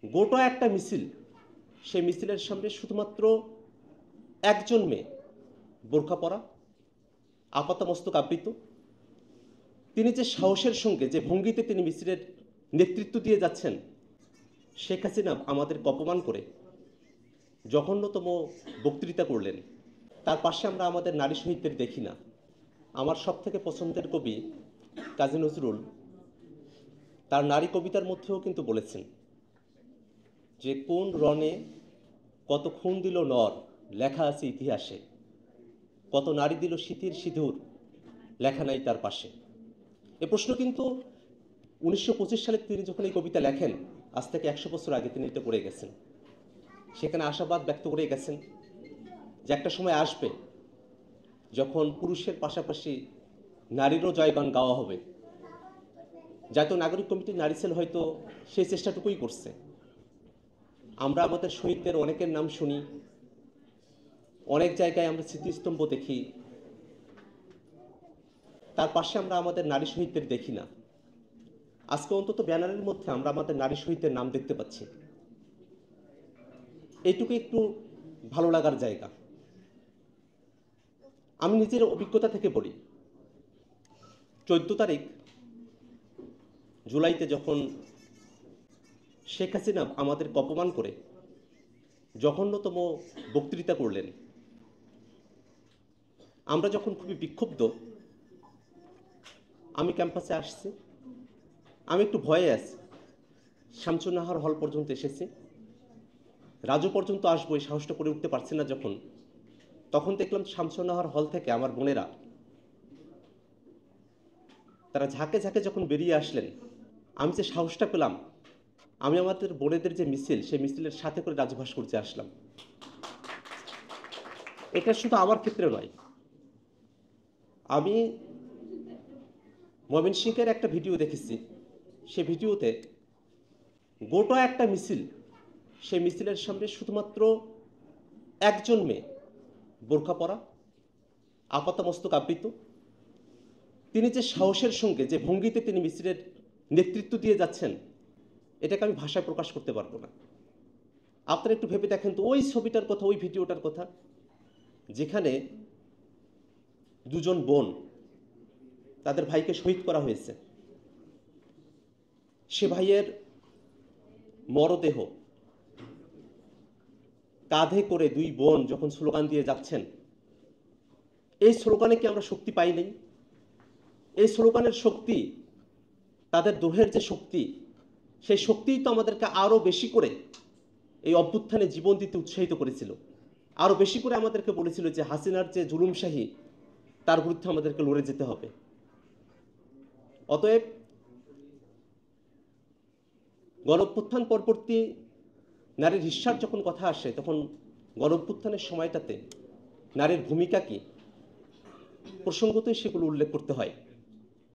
গোটা একটা মিছিল, সেই মিছিলের সামনে শুধুমাত্র একজন মেয়ে, বোরখা পরা, আপাতমস্তক আবৃত। তিনি যে সাহসের সঙ্গে, যে ভঙ্গিতে তিনি মিছিলের নেতৃত্ব দিয়ে যাচ্ছেন, শেখ হাসিনা আমাদেরকে অপমান করে জঘন্যতম বক্তৃতা করলেন। তার পাশে আমরা আমাদের নারী শহীদদের দেখি না। আমার সবথেকে পছন্দের কবি কাজী নজরুল তার নারী কবিতার মধ্যেও কিন্তু বলেছেন যে কোন রণে কত খুন দিল নর, লেখা আছে ইতিহাসে, কত নারী দিল সিঁথির সিঁদুর, লেখা নাই তার পাশে। এ প্রশ্ন কিন্তু 1925 সালে তিনি যখন এই কবিতা লেখেন, আজ থেকে 100 বছর আগে তিনি এটা করে গেছেন। সেখানে আশাবাদ ব্যক্ত করে গেছেন যে একটা সময় আসবে যখন পুরুষের পাশাপাশি নারীরও জয়গান গাওয়া হবে। জাতীয় নাগরিক কমিটির নারী সেল হয়তো সেই চেষ্টাটুকুই করছে। আমরা আমাদের শহীদদের অনেকের নাম শুনি, অনেক জায়গায় আমরা স্মৃতিস্তম্ভ দেখি, তার পাশে আমরা আমাদের নারী শহীদদের দেখি না। আজকে অন্তত ব্যানারের মধ্যে আমরা আমাদের নারী শহীদদের নাম দেখতে পাচ্ছি। এইটুকু একটু ভালো লাগার জায়গা। আমি নিজের অভিজ্ঞতা থেকে বলি, 14 তারিখ জুলাইতে যখন শেখ হাসিনা আমাদেরকে অপমান করে জঘন্যতম বক্তৃতা করলেন, আমরা যখন খুবই বিক্ষুব্ধ, আমি ক্যাম্পাসে আসছি, আমি একটু ভয়ে আছি। শামসুন্নাহার হল পর্যন্ত এসেছি, রাজু পর্যন্ত আসবো, এই সাহসটা করে উঠতে পারছি না। তখন দেখলাম শামসুন্নাহার হল থেকে আমার বোনেরা তারা ঝাঁকে ঝাঁকে যখন বেরিয়ে আসলেন, আমি যে সাহসটা পেলাম, আমি আমাদের বোনেদের যে মিছিল, সেই মিছিলের সাথে করে রাজু ভাস্কর্যে আসলাম। এটা শুধু আমার ক্ষেত্রে নয়, আমি ময়মনসিংহের একটা ভিডিও দেখেছি। সে ভিডিওতে গোটা একটা মিছিল, সেই মিছিলের সামনে শুধুমাত্র একজন মেয়ে, বোরখা পরা, আপাতমস্তক আবৃত। তিনি যে সাহসের সঙ্গে, যে ভঙ্গিতে তিনি মিছিলের নেতৃত্ব দিয়ে যাচ্ছেন, এটাকে আমি ভাষায় প্রকাশ করতে পারবো না। আপনারা একটু ভেবে দেখেন তো ওই ছবিটার কথা, ওই ভিডিওটার কথা, যেখানে দুজন বোন তাদের ভাইকে শহীদ করা হয়েছে। সে ভাইয়ের মরদেহ কাঁধে করে দুই বোন যখন স্লোগান দিয়ে যাচ্ছেন, এই স্লোগানে কি আমরা শক্তি পাই নাই? এই স্লোগানের শক্তি, তাদের দোহের যে শক্তি, সেই শক্তিই তো আমাদেরকে আরও বেশি করে এই অভ্যুত্থানে জীবন দিতে উৎসাহিত করেছিল। আরও বেশি করে আমাদেরকে বলেছিল যে হাসিনার যে জুলুমশাহী, তার বিরুদ্ধে আমাদেরকে লড়ে যেতে হবে। অতএব গণঅভ্যুত্থান পরবর্তী নারীর হিস্যার যখন কথা আসে, তখন গণঅভ্যুত্থানের সময়টাতে নারীর ভূমিকা কি, প্রসঙ্গতই সেগুলো উল্লেখ করতে হয়।